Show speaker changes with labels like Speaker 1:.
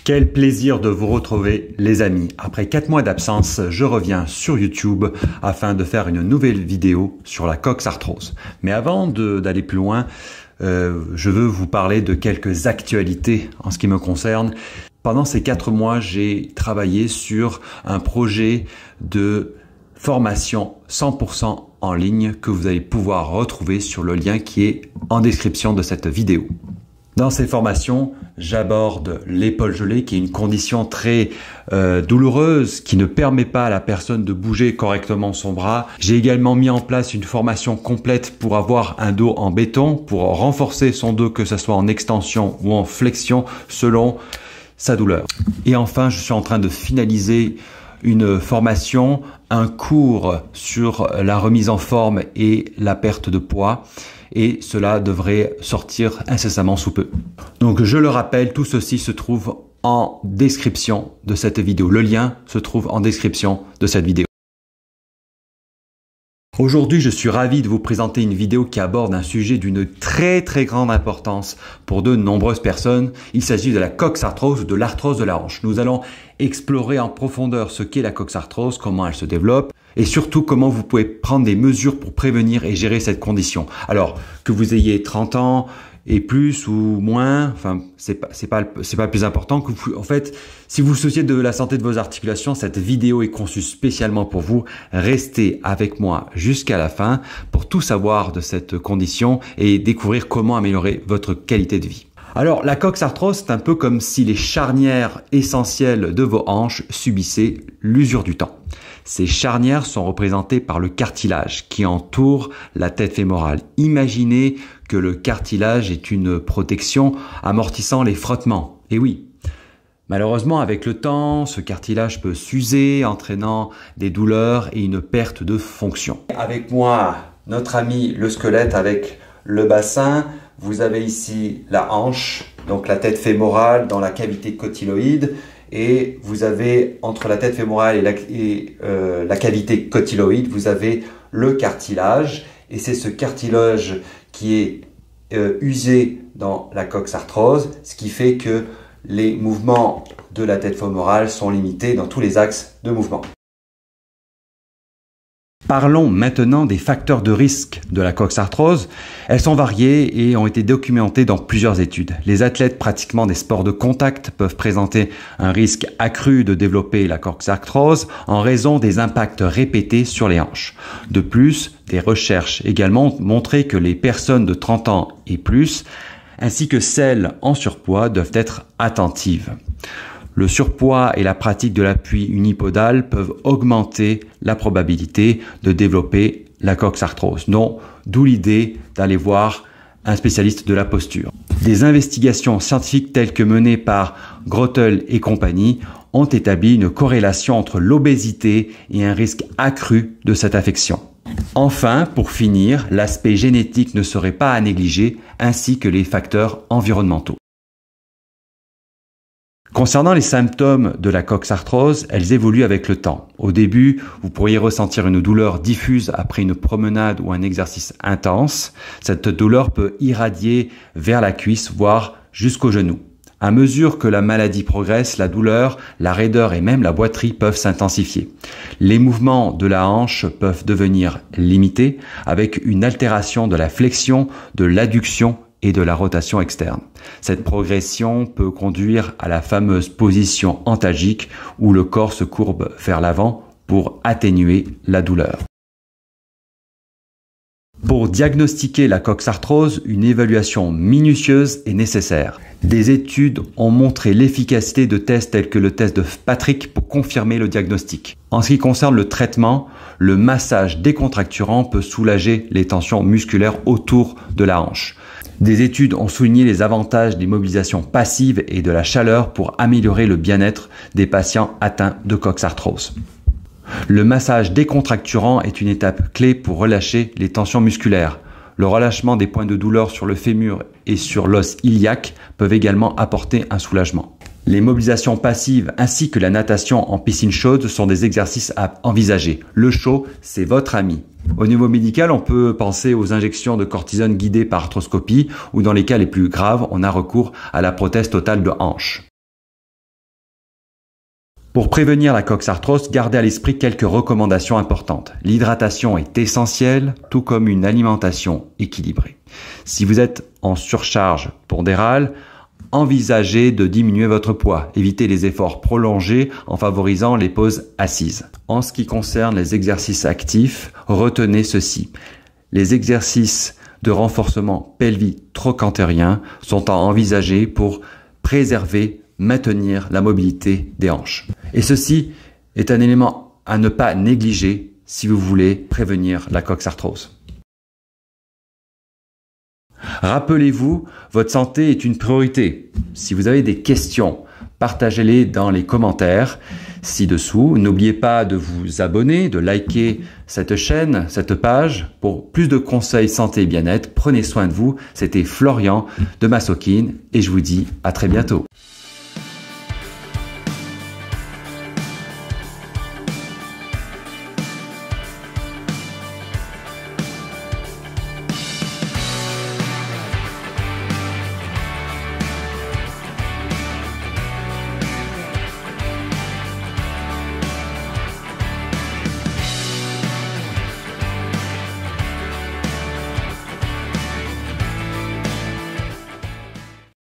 Speaker 1: Quel plaisir de vous retrouver les amis. Après 4 mois d'absence, je reviens sur YouTube afin de faire une nouvelle vidéo sur la coxarthrose. Mais avant d'aller plus loin, je veux vous parler de quelques actualités en ce qui me concerne. Pendant ces 4 mois, j'ai travaillé sur un projet de formation 100% en ligne que vous allez pouvoir retrouver sur le lien qui est en description de cette vidéo. Dans ces formations, j'aborde l'épaule gelée qui est une condition très douloureuse qui ne permet pas à la personne de bouger correctement son bras. J'ai également mis en place une formation complète pour avoir un dos en béton, pour renforcer son dos que ce soit en extension ou en flexion selon sa douleur. Et enfin, je suis en train de finaliser une formation, un cours sur la remise en forme et la perte de poids. Et cela devrait sortir incessamment sous peu. Donc je le rappelle, tout ceci se trouve en description de cette vidéo. Le lien se trouve en description de cette vidéo. Aujourd'hui, je suis ravi de vous présenter une vidéo qui aborde un sujet d'une très grande importance pour de nombreuses personnes. Il s'agit de la coxarthrose ou de l'arthrose de la hanche. Nous allons explorer en profondeur ce qu'est la coxarthrose, comment elle se développe et surtout comment vous pouvez prendre des mesures pour prévenir et gérer cette condition. Alors, que vous ayez 30 ans et plus ou moins, enfin, c'est pas le plus important. En fait, si vous vous souciez de la santé de vos articulations, cette vidéo est conçue spécialement pour vous. Restez avec moi jusqu'à la fin pour tout savoir de cette condition et découvrir comment améliorer votre qualité de vie. Alors, la coxarthrose, c'est un peu comme si les charnières essentielles de vos hanches subissaient l'usure du temps. Ces charnières sont représentées par le cartilage qui entoure la tête fémorale. Imaginez que le cartilage est une protection amortissant les frottements. Et oui, malheureusement, avec le temps, ce cartilage peut s'user, entraînant des douleurs et une perte de fonction. Avec moi, notre ami le squelette avec le bassin. Vous avez ici la hanche, donc la tête fémorale dans la cavité cotyloïde. Et vous avez entre la tête fémorale et la cavité cotyloïde, vous avez le cartilage. Et c'est ce cartilage qui est usé dans la coxarthrose, ce qui fait que les mouvements de la tête fémorale sont limités dans tous les axes de mouvement. Parlons maintenant des facteurs de risque de la coxarthrose. Elles sont variées et ont été documentées dans plusieurs études. Les athlètes pratiquant des sports de contact peuvent présenter un risque accru de développer la coxarthrose en raison des impacts répétés sur les hanches. De plus, des recherches également ont montré que les personnes de 30 ans et plus, ainsi que celles en surpoids, doivent être attentives. Le surpoids et la pratique de l'appui unipodal peuvent augmenter la probabilité de développer la coxarthrose. D'où l'idée d'aller voir un spécialiste de la posture. Des investigations scientifiques telles que menées par Grottel et compagnie ont établi une corrélation entre l'obésité et un risque accru de cette affection. Enfin, pour finir, l'aspect génétique ne serait pas à négliger, ainsi que les facteurs environnementaux. Concernant les symptômes de la coxarthrose, elles évoluent avec le temps. Au début, vous pourriez ressentir une douleur diffuse après une promenade ou un exercice intense. Cette douleur peut irradier vers la cuisse, voire jusqu'au genou. À mesure que la maladie progresse, la douleur, la raideur et même la boiterie peuvent s'intensifier. Les mouvements de la hanche peuvent devenir limités avec une altération de la flexion, de l'adduction et de la rotation externe. Cette progression peut conduire à la fameuse position antalgique où le corps se courbe vers l'avant pour atténuer la douleur. Pour diagnostiquer la coxarthrose, une évaluation minutieuse est nécessaire. Des études ont montré l'efficacité de tests tels que le test de Patrick pour confirmer le diagnostic. En ce qui concerne le traitement, le massage décontracturant peut soulager les tensions musculaires autour de la hanche. Des études ont souligné les avantages des mobilisations passives et de la chaleur pour améliorer le bien-être des patients atteints de coxarthrose. Le massage décontracturant est une étape clé pour relâcher les tensions musculaires. Le relâchement des points de douleur sur le fémur et sur l'os iliaque peuvent également apporter un soulagement. Les mobilisations passives ainsi que la natation en piscine chaude sont des exercices à envisager. Le chaud, c'est votre ami. Au niveau médical, on peut penser aux injections de cortisone guidées par arthroscopie ou dans les cas les plus graves, on a recours à la prothèse totale de hanche. Pour prévenir la coxarthrose, gardez à l'esprit quelques recommandations importantes. L'hydratation est essentielle, tout comme une alimentation équilibrée. Si vous êtes en surcharge pondérale, envisagez de diminuer votre poids. Évitez les efforts prolongés en favorisant les pauses assises. En ce qui concerne les exercices actifs, retenez ceci. Les exercices de renforcement pelvi-trochanterien sont à envisager pour maintenir la mobilité des hanches. Et ceci est un élément à ne pas négliger si vous voulez prévenir la coxarthrose. Rappelez-vous, votre santé est une priorité. Si vous avez des questions, partagez-les dans les commentaires ci-dessous. N'oubliez pas de vous abonner, de liker cette chaîne, cette page. Pour plus de conseils santé et bien-être, prenez soin de vous. C'était Florian de Masokin et je vous dis à très bientôt.